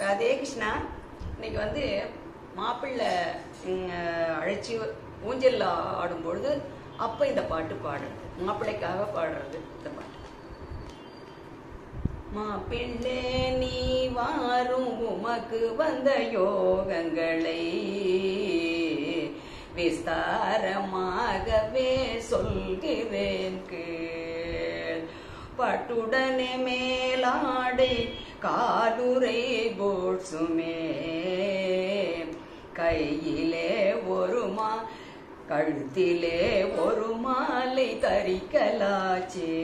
ராதே கிருஷ்ணா. இன்னைக்கு வந்து மாப்பிள்ளை அழைச்சி ஊஞ்சல் ஆடும்பொழுது அப்போ இந்த பாட்டு பாடுறது, மாப்பிள்ளைக்காக பாடுறது இந்த பாட்டு. மாப்பிள்ளை நீ வாரும் உமக்கு வந்த யோகங்களை விஸ்தாரமாகவே சொல்கிறேன் கேள். பட்டுடனே மேலாடை காலுரை போட்சுமே, கையிலே ஒரு கழுத்திலே ஒரு மாலை தரிக்கலாச்சே.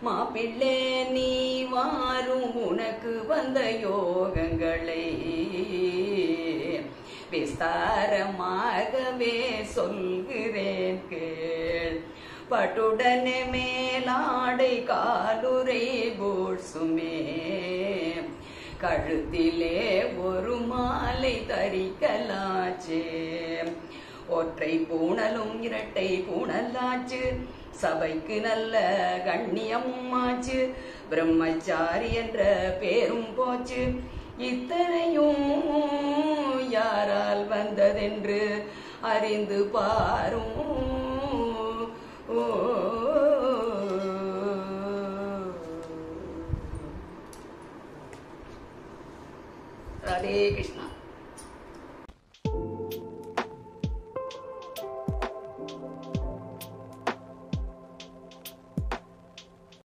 மாப்பிள்ளை நீ வாரும் உனக்கு வந்த யோகங்களை விஸ்தாரமாகவே சொல்கிறேன் கேள். பட்டுடனே மேலாடை காலுரை போட்சுமே, கழுத்திலே ஒரு மாலை தரிக்கலாச்சே. ஒற்றை பூணலும் இரட்டை பூணலாச்சு, சபைக்கு நல்ல கண்ணியமும் ஆச்சு. பிரம்மச்சாரி என்ற பேரும் போச்சு, இத்தனையும் யாரால் வந்ததென்று அறிந்து பாரும். ராதே கிருஷ்ணா.